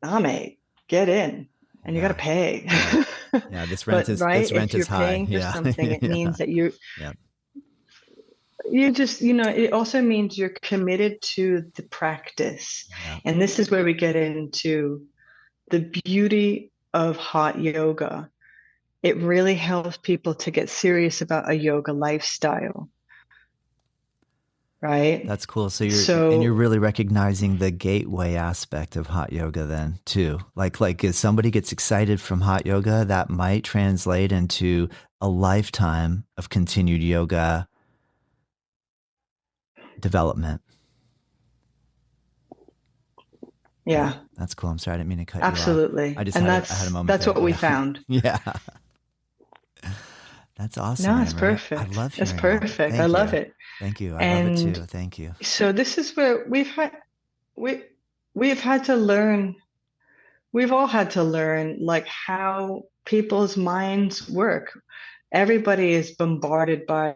nah, mate, get in, and you got to pay. Yeah, this rent is right? This rent if you're is high. paying for something, it means that you just, you know, it also means you're committed to the practice. And this is where we get into the beauty of hot yoga. It really helps people to get serious about a yoga lifestyle. Right? That's cool. So you're really recognizing the gateway aspect of hot yoga then too. Like if somebody gets excited from hot yoga, that might translate into a lifetime of continued yoga development. Yeah, That's cool. I'm sorry, I didn't mean to cut you off. absolutely. I just And I had a moment that's there. what we Yeah. found. Yeah. That's awesome, No, Anne it's Marie. I perfect. love It's hearing all. perfect. I Thank love you. it. Thank you. I love it too. And Thank you. so this is where we we've had to learn. We've all had to learn like how people's minds work. Everybody is bombarded by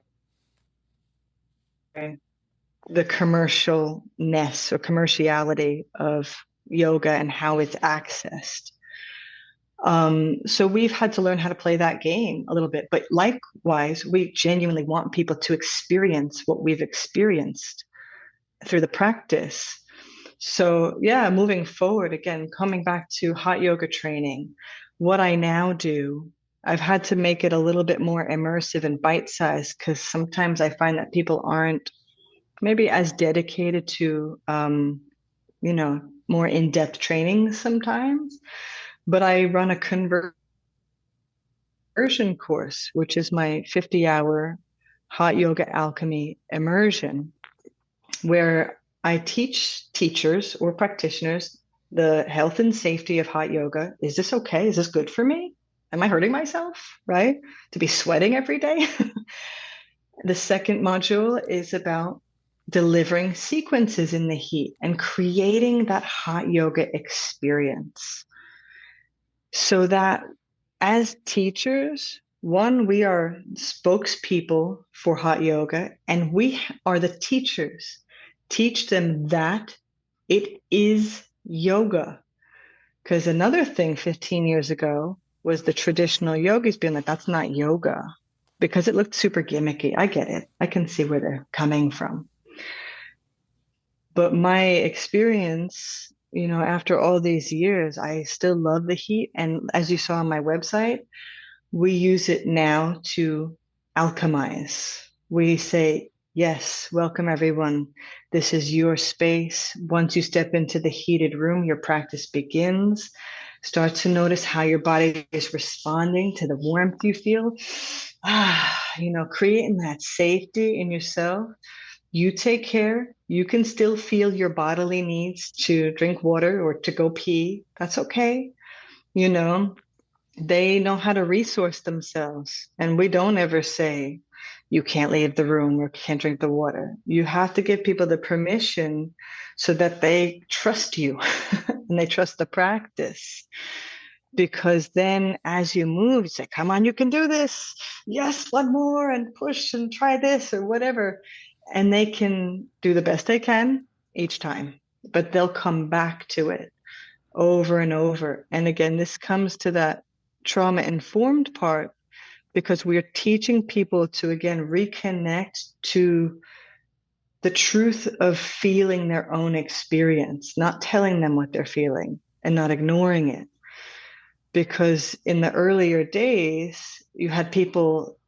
the commercialness or commerciality of yoga and how it's accessed. So we've had to learn how to play that game a little bit. But likewise, we genuinely want people to experience what we've experienced through the practice. So yeah, moving forward, again, coming back to hot yoga training, what I now do, I've had to make it a little bit more immersive and bite-sized because sometimes I find that people aren't maybe as dedicated to, more in-depth training sometimes. But I run a conversion course, which is my 50-hour Hot Yoga Alchemy immersion, where I teach teachers or practitioners the health and safety of hot yoga. Is this okay? Is this good for me? Am I hurting myself, right? To be sweating every day? The second module is about delivering sequences in the heat and creating that hot yoga experience so that as teachers, one, we are spokespeople for hot yoga, and we are the teachers. Teach them that it is yoga. Because another thing 15 years ago was the traditional yogis being like, that's not yoga, because it looked super gimmicky. I get it. I can see where they're coming from. But my experience, after all these years, I still love the heat. And as you saw on my website, we use it now to alchemize. We say, yes, welcome everyone. This is your space. Once you step into the heated room, your practice begins. Start to notice how your body is responding to the warmth you feel. Creating that safety in yourself. You take care. You can still feel your bodily needs to drink water or to go pee. That's okay. They know how to resource themselves. And we don't ever say, you can't leave the room or can't drink the water. You have to give people the permission so that they trust you and they trust the practice. Because then as you move, you say, come on, you can do this. Yes, one more and push and try this or whatever. And they can do the best they can each time, but they'll come back to it over and over. And again, this comes to that trauma-informed part because we're teaching people to, again, reconnect to the truth of feeling their own experience, not telling them what they're feeling and not ignoring it. Because in the earlier days, you had people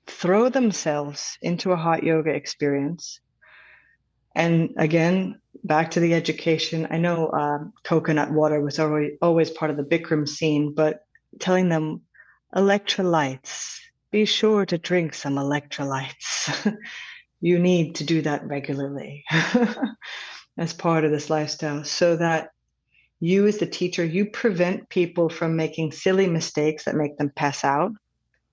throw themselves into a hot yoga experience. And again, back to the education. I know coconut water was always part of the Bikram scene, but telling them electrolytes, be sure to drink some electrolytes. You need to do that regularly as part of this lifestyle so that you as the teacher, you prevent people from making silly mistakes that make them pass out,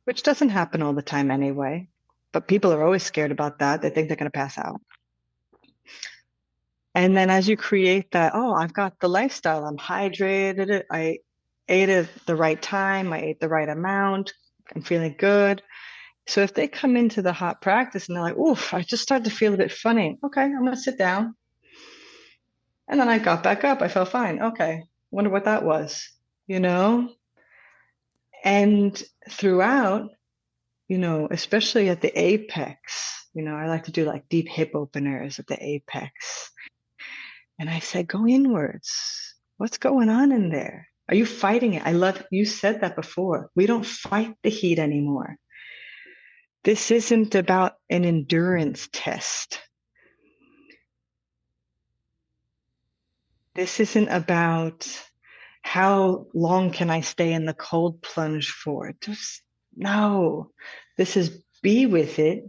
which doesn't happen all the time anyway. But people are always scared about that. They think they're going to pass out. And then as you create that, I've got the lifestyle, I'm hydrated, I ate at the right time, I ate the right amount, I'm feeling good. So if they come into the hot practice and they're like, oof, I just started to feel a bit funny. Okay, I'm going to sit down. And then I got back up. I felt fine. Okay, wonder what that was, And throughout, especially at the apex, I like to do like deep hip openers at the apex. And I said, go inwards. What's going on in there? Are you fighting it? I love, you said that before. We don't fight the heat anymore. This isn't about an endurance test. This isn't about how long can I stay in the cold plunge for. No, this is be with it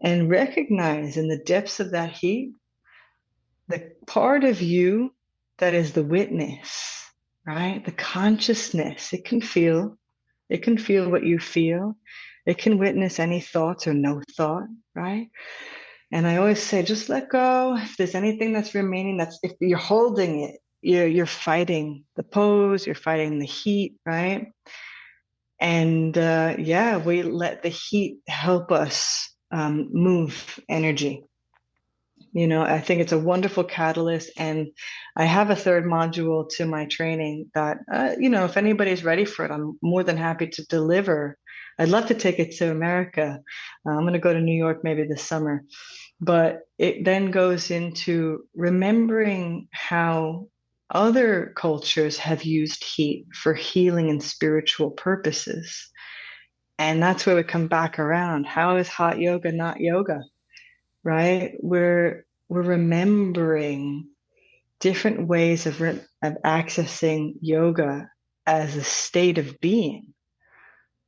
and recognize in the depths of that heat, the part of you that is the witness, right? The consciousness. It can feel what you feel. It can witness any thoughts or no thought, right? And I always say, just let go. If there's anything that's remaining, that's if you're holding it, you're fighting the pose, you're fighting the heat, right? And yeah, we let the heat help us move energy. I think it's a wonderful catalyst. And I have a third module to my training that, if anybody's ready for it, I'm more than happy to deliver. I'd love to take it to America. I'm going to go to New York maybe this summer. But it then goes into remembering how other cultures have used heat for healing and spiritual purposes. And that's where we come back around. How is hot yoga not yoga? Right? We're remembering different ways of accessing yoga as a state of being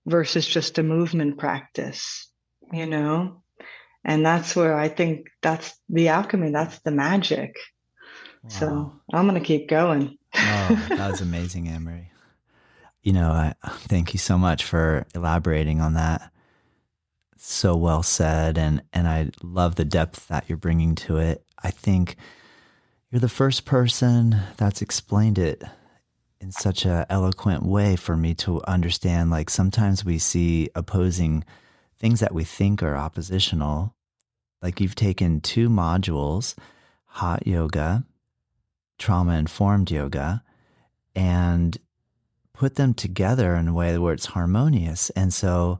versus just a movement practice, And that's where I think that's the alchemy, that's the magic. Wow. So I'm going to keep going. Oh, that was amazing, Anne-Marie. I thank you so much for elaborating on that. So well said. And I love the depth that you're bringing to it. I think you're the first person that's explained it in such an eloquent way for me to understand. Like sometimes we see opposing things that we think are oppositional. Like you've taken 2 modules, hot yoga, trauma-informed yoga, and put them together in a way where it's harmonious. And so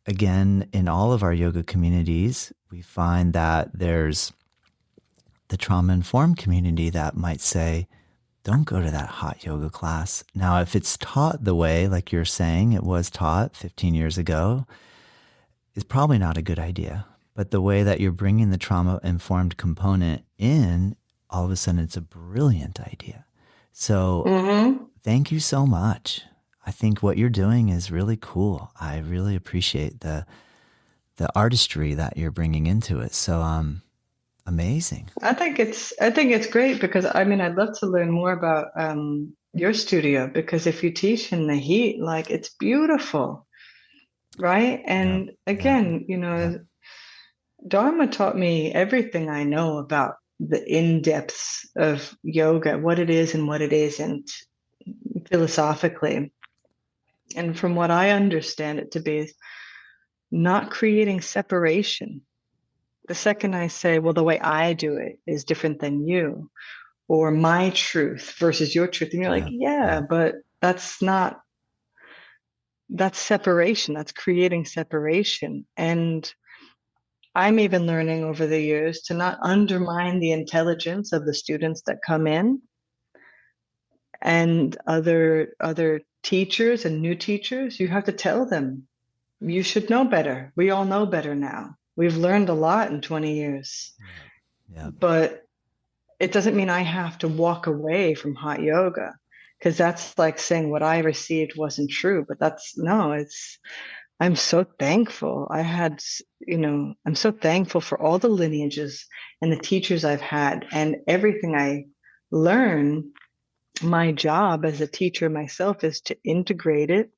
again, in all of our yoga communities, we find that there's the trauma-informed community that might say, don't go to that hot yoga class. Now, if it's taught the way, like you're saying, it was taught 15 years ago, it's probably not a good idea. But the way that you're bringing the trauma-informed component in, all of a sudden it's a brilliant idea. So Thank you so much. I think what you're doing is really cool. I really appreciate the artistry that you're bringing into it. So amazing. I think it's great because I'd love to learn more about your studio, because if you teach in the heat, like it's beautiful, right? And again, Dharma taught me everything I know about the in-depths of yoga, what it is and what it isn't, philosophically. And from what I understand it to be, is not creating separation. The second I say, well, the way I do it is different than you, or my truth versus your truth, and you're like, but that's separation. That's creating separation. And I'm even learning over the years to not undermine the intelligence of the students that come in, and other teachers and new teachers. You have to tell them, you should know better. We all know better now. We've learned a lot in 20 years. But it doesn't mean I have to walk away from hot yoga, because that's like saying what I received wasn't true. But I'm so thankful. I'm so thankful for all the lineages and the teachers I've had and everything I learn. My job as a teacher myself is to integrate it.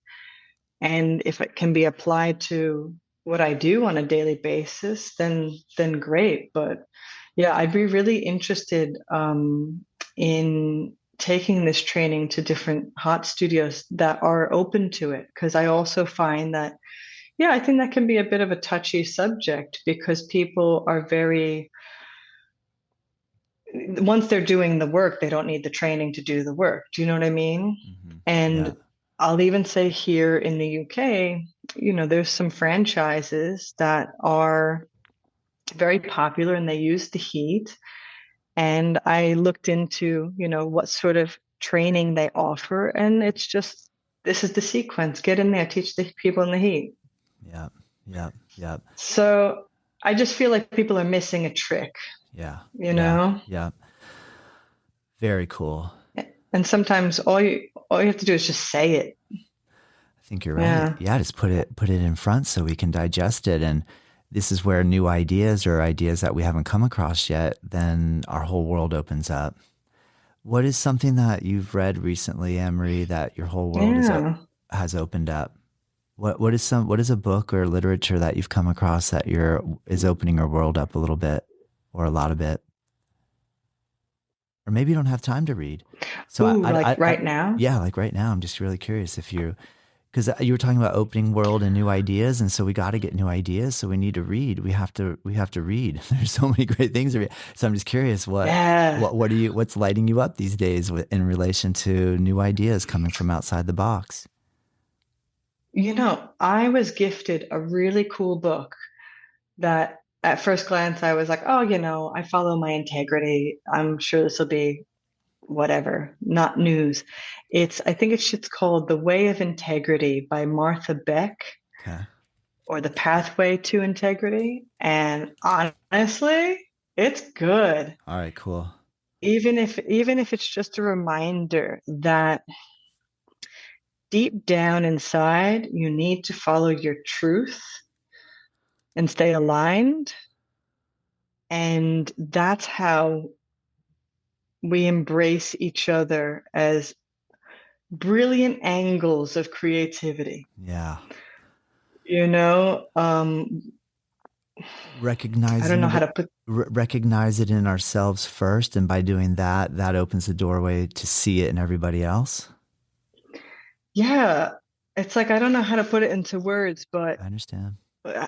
And if it can be applied to what I do on a daily basis, then great. But yeah, I'd be really interested in taking this training to different hot studios that are open to it, because I also find that, I think that can be a bit of a touchy subject, because people are once they're doing the work, they don't need the training to do the work. Do you know what I mean? Mm-hmm. And I'll even say here in the UK, there's some franchises that are very popular and they use the heat. And I looked into, what sort of training they offer. And it's just, this is the sequence. Get in there, teach the people in the heat. Yeah. So I just feel like people are missing a trick. Yeah. Very cool. And sometimes all you have to do is just say it. I think you're right. Yeah, just put it in front so we can digest it. And this is where new ideas or ideas that we haven't come across yet, then our whole world opens up. What is something that you've read recently, Emery, that your whole world has opened up? What is a book or literature that you've come across that is opening your world up a little bit or a lot of it? Or maybe you don't have time to read. So right now? Yeah, like right now. I'm just really curious because you were talking about opening world and new ideas, and so we got to get new ideas. So we need to read. We have to read. There's so many great things to read. So I'm just curious, what's lighting you up these days in relation to new ideas coming from outside the box? I was gifted a really cool book that at first glance I was like, oh, I follow my integrity. I'm sure this will be whatever, not news. I think it's called The Way of Integrity by Martha Beck, Okay. or The Pathway to Integrity. And honestly, it's good. All right, cool. Even if it's just a reminder that deep down inside, you need to follow your truth and stay aligned. And that's how we embrace each other as brilliant angles of creativity. Yeah. I don't know how to put... recognize it in ourselves first. And by doing that, that opens the doorway to see it in everybody else. Yeah. It's like, I don't know how to put it into words, but I understand.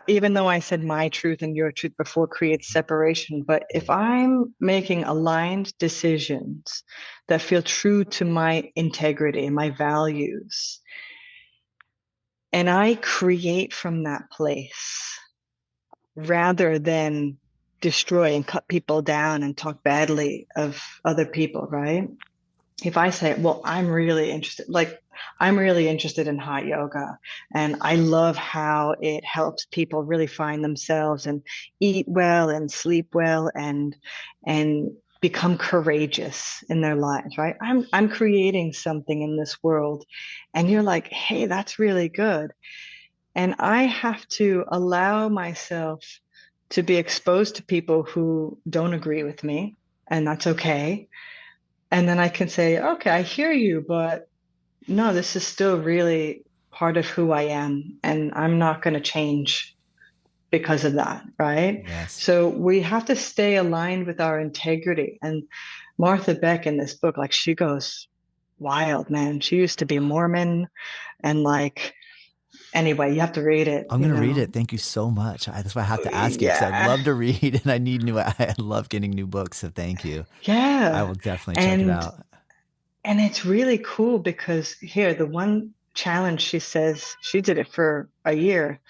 Even though I said my truth and your truth before creates separation, but if I'm making aligned decisions that feel true to my integrity and my values, and I create from that place rather than destroy and cut people down and talk badly of other people, right? If I say, well, I'm really interested in hot yoga, and I love how it helps people really find themselves and eat well and sleep well and become courageous in their lives, right? I'm creating something in this world, and you're like, hey, that's really good. And I have to allow myself to be exposed to people who don't agree with me, and that's okay. And then I can say, okay, I hear you, but no, this is still really part of who I am, and I'm not going to change because of that, right? Yes. So we have to stay aligned with our integrity. And Martha Beck in this book, like, she goes wild, man. She used to be Mormon, and anyway, you have to read it. I'm going to read it. Thank you so much. That's why I have to ask you, because I'd love to read and I love getting new books. So thank you. Yeah. I will definitely check it out. And it's really cool because here, the one challenge, she says, she did it for a year,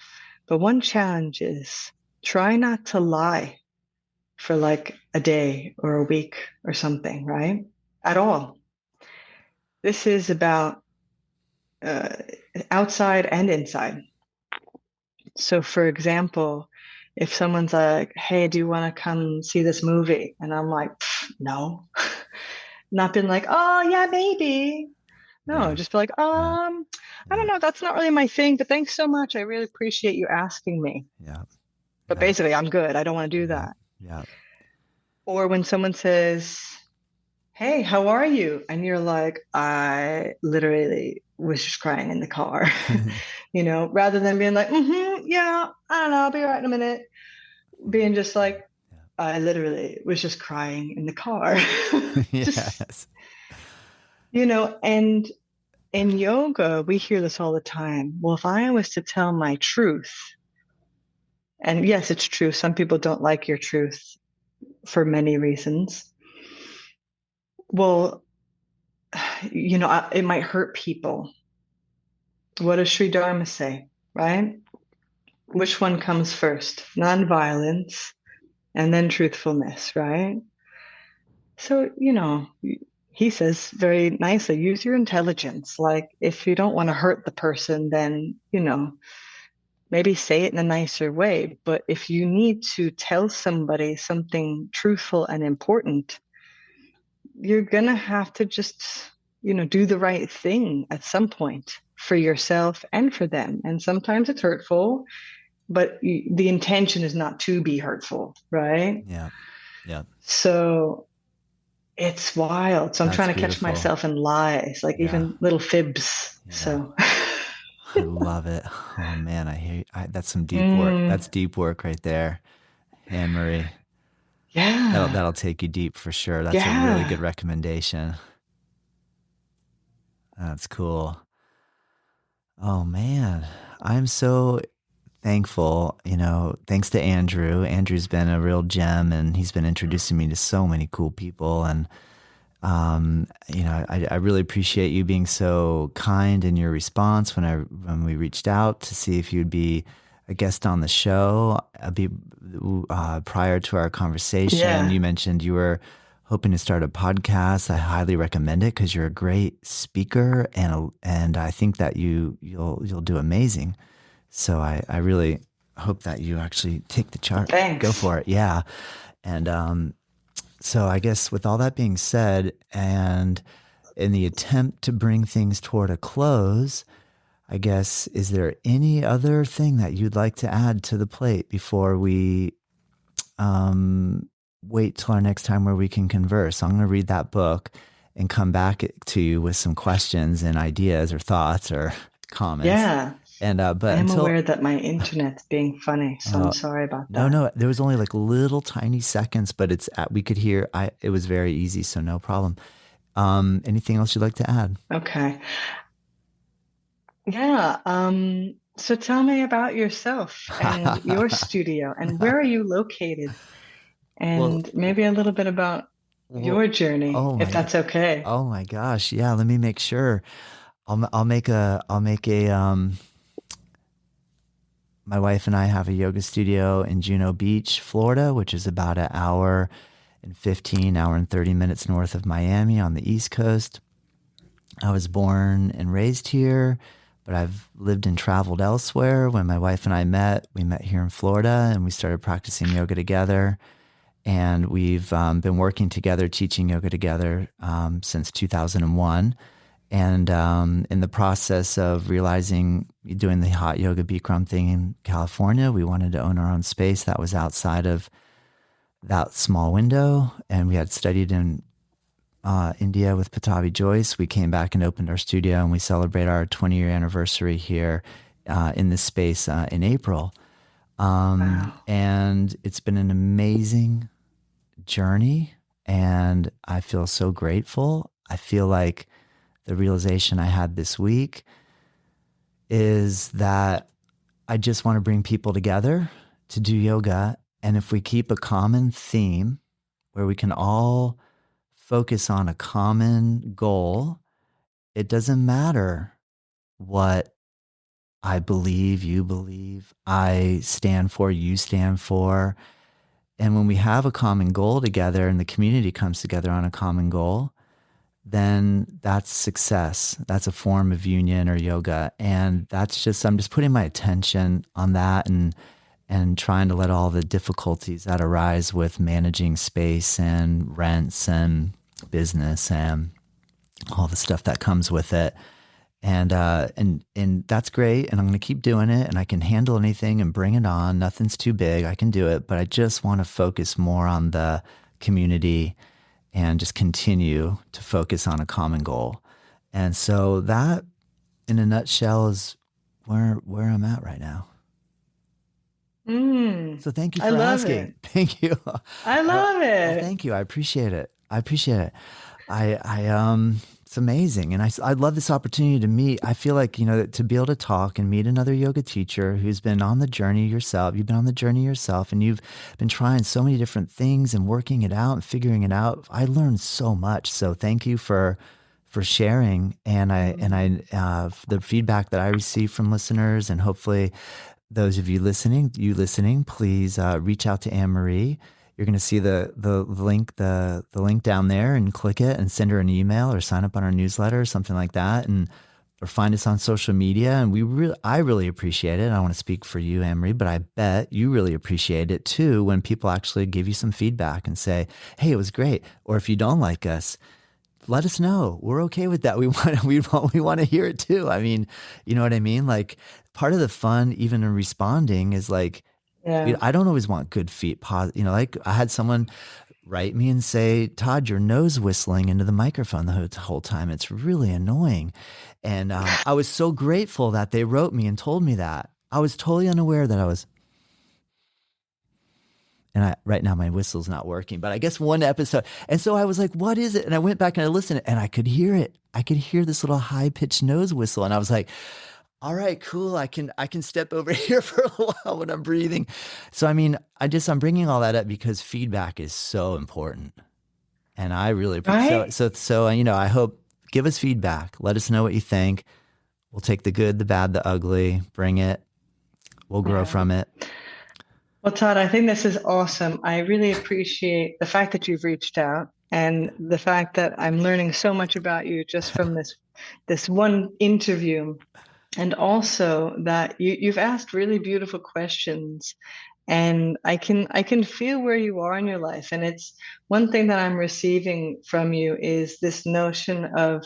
but one challenge is try not to lie for like a day or a week or something, right? At all. This is about outside and inside. So for example, if someone's like, hey, do you want to come see this movie? And I'm like, no. Not been like, oh yeah, maybe. No, just be like, I don't know, that's not really my thing, but thanks so much. I really appreciate you asking me. Yeah. But basically, I'm good. I don't want to do that. Yeah. Or when someone says, hey, how are you? And you're like, I literally was just crying in the car, rather than being like, yeah, I don't know, I'll be right in a minute. Being just like, I literally was just crying in the car. Yes. And in yoga, we hear this all the time. Well, if I was to tell my truth, and yes, it's true, some people don't like your truth for many reasons. Well, it might hurt people. What does Sri Dharma say, right? Which one comes first? Nonviolence and then truthfulness, right? So, he says very nicely, use your intelligence. Like, if you don't want to hurt the person, then, maybe say it in a nicer way. But if you need to tell somebody something truthful and important, you're going to have to just, do the right thing at some point for yourself and for them. And sometimes it's hurtful, but the intention is not to be hurtful, right? Yeah. Yeah. So It's wild. So I'm That's trying to catch beautiful. myself in lies, like Yeah. even little fibs. Yeah. So I love it. Oh man, that's some deep work. That's deep work right there, Anne Marie. yeah. That'll take you deep for sure. That's a really good Yeah. recommendation. That's cool. Oh man, I'm so thankful. Thanks to Andrew. Andrew's been a real gem, and he's been introducing me to so many cool people. And I really appreciate you being so kind in your response when we reached out to see if you'd be a guest on the show. Prior to our conversation, Yeah. you mentioned you were hoping to start a podcast. I highly recommend it because you're a great speaker, and I think that you'll do amazing. So I really hope that you actually take the charge. Thanks. Go for it. Yeah. And so I guess with all that being said, and in the attempt to bring things toward a close, I guess, is there any other thing that you'd like to add to the plate before we wait till our next time where we can converse? I'm going to read that book and come back to you with some questions and ideas or thoughts or comments. Yeah. But I am aware that my internet's being funny, so I'm sorry about that. No, there was only like little tiny seconds, but we could hear. It was very easy, so no problem. Anything else you'd like to add? Okay. Yeah. So tell me about yourself and your studio, and where are you located, and maybe a little bit about your journey, if that's okay. Oh my gosh, yeah. Let me make sure. I'll make a. My wife and I have a yoga studio in Juno Beach, Florida, which is about an hour and 30 minutes north of Miami on the East Coast. I was born and raised here, but I've lived and traveled elsewhere. When my wife and I met, we met here in Florida and we started practicing yoga together. And we've been working together, teaching yoga together since 2001. And in the process of realizing, doing the Hot Yoga Bikram thing in California, we wanted to own our own space that was outside of that small window. And we had studied in India with Patavi Joyce. We came back and opened our studio, and we celebrate our 20-year anniversary here in this space in April. Wow. And it's been an amazing journey, and I feel so grateful. I feel like the realization I had this week is that I just want to bring people together to do yoga. And if we keep a common theme where we can all focus on a common goal, it doesn't matter what I believe, you believe, I stand for, you stand for. And when we have a common goal together and the community comes together on a common goal, then that's success. That's a form of union or yoga. And I'm just putting my attention on that and trying to let all the difficulties that arise with managing space and rents and business and all the stuff that comes with it. And that's great. And I'm going to keep doing it, and I can handle anything and bring it on. Nothing's too big. I can do it, but I just want to focus more on the community and just continue to focus on a common goal. And so that, in a nutshell, is where I'm at right now. So thank you for asking. It. Thank you. I love it. Well, thank you. I appreciate it. It's amazing. And I love this opportunity to meet. I feel like, to be able to talk and meet another yoga teacher who's been on the journey yourself. You've been on the journey yourself, and you've been trying so many different things and working it out and figuring it out. I learned so much. So thank you for sharing. And the feedback that I receive from listeners, and hopefully those of you listening, please reach out to Anne Marie. You're going to see the link down there, and click it and send her an email or sign up on our newsletter or something like that, or find us on social media. And I really appreciate it. I don't want to speak for you, Anne Marie, but I bet you really appreciate it too when people actually give you some feedback and say, "Hey, it was great," or if you don't like us, let us know. We're okay with that. We want to hear it too. I mean, you know what I mean? Like, part of the fun, even in responding, is like, I don't always want good feedback. Like, I had someone write me and say, Todd, your nose whistling into the microphone the whole time. It's really annoying. And I was so grateful that they wrote me and told me that. I was totally unaware that I was. And right now my whistle's not working, but I guess one episode. And so I was like, what is it? And I went back and I listened and I could hear it. I could hear this little high pitched nose whistle. And I was like, all right, cool. I can step over here for a while when I'm breathing. So, I mean, I'm bringing all that up because feedback is so important. And I really, Right? so, you know, I hope, give us feedback. Let us know what you think. We'll take the good, the bad, the ugly, bring it. We'll grow from it. Well, Todd, I think this is awesome. I really appreciate the fact that you've reached out and the fact that I'm learning so much about you just from this one interview. And also that you've asked really beautiful questions, and I can feel where you are in your life. And it's one thing that I'm receiving from you is this notion of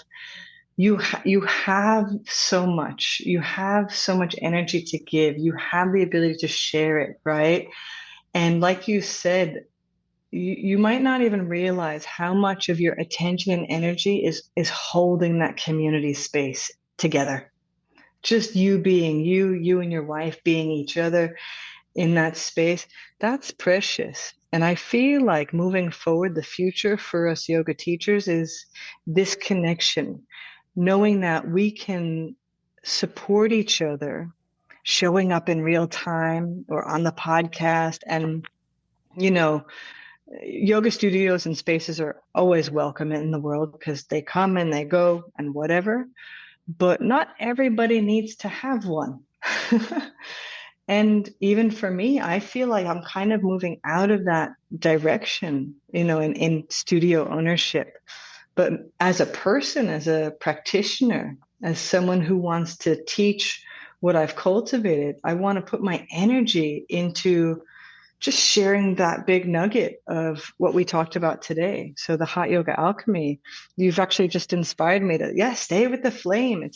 you have so much. You have so much energy to give. You have the ability to share it, right? And like you said, you might not even realize how much of your attention and energy is holding that community space together. Just you being you and your wife being each other in that space, that's precious. And I feel like moving forward, the future for us yoga teachers is this connection, knowing that we can support each other, showing up in real time or on the podcast. And, you know, yoga studios and spaces are always welcome in the world because they come and they go and whatever. But not everybody needs to have one. And even for me, I feel like I'm kind of moving out of that direction, you know, in studio ownership. But as a person, as a practitioner, as someone who wants to teach what I've cultivated, I want to put my energy into just sharing that big nugget of what we talked about today. So the Hot Yoga Alchemy, you've actually just inspired me to, stay with the flame.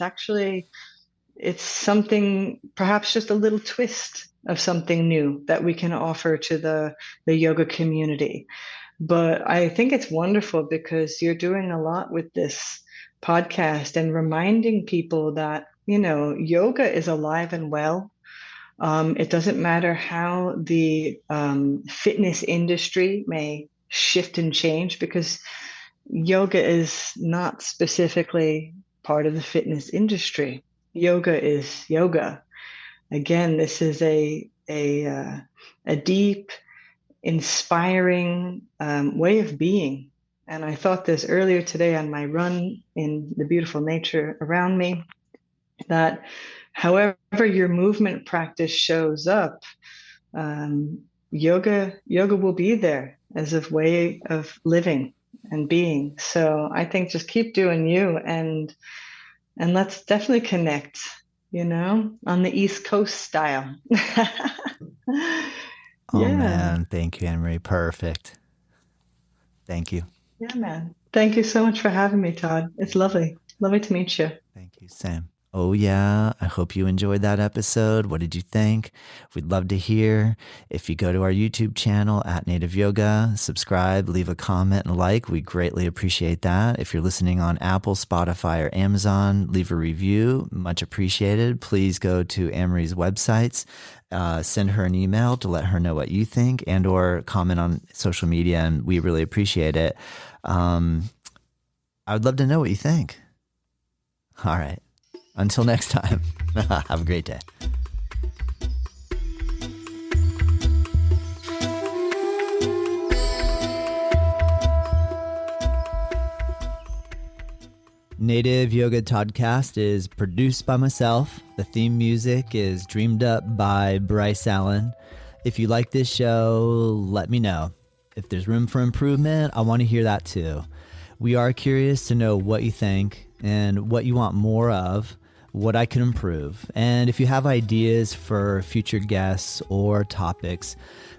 It's something, perhaps just a little twist of something new that we can offer to the yoga community. But I think it's wonderful because you're doing a lot with this podcast and reminding people that, you know, yoga is alive and well. It doesn't matter how the fitness industry may shift and change, because yoga is not specifically part of the fitness industry. Yoga is yoga. Again, this is a deep, inspiring way of being. And I thought this earlier today on my run in the beautiful nature around me, that however your movement practice shows up, yoga will be there as a way of living and being. So I think just keep doing you, and let's definitely connect, you know, on the East Coast style. Oh man, thank you, Anne-Marie. Perfect. Thank you. Yeah, man. Thank you so much for having me, Todd. It's lovely to meet you. Thank you, Sam. Oh yeah, I hope you enjoyed that episode. What did you think? We'd love to hear. If you go to our YouTube channel at Native Yoga, subscribe, leave a comment and like, we greatly appreciate that. If you're listening on Apple, Spotify, or Amazon, leave a review, much appreciated. Please go to Anne-Marie's websites, send her an email to let her know what you think, and or comment on social media, and we really appreciate it. I would love to know what you think. All right. Until next time, have a great day. Native Yoga Toddcast is produced by myself. The theme music is dreamed up by Bryce Allen. If you like this show, let me know. If there's room for improvement, I want to hear that too. We are curious to know what you think and what you want more of, what I can improve. And if you have ideas for future guests or topics,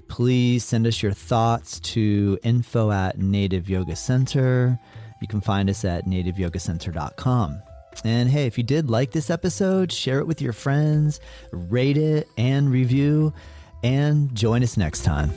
please send us your thoughts to info@Native Yoga Center. You can find us at nativeyogacenter.com. And hey, if you did like this episode, share it with your friends, rate it and review, and join us next time.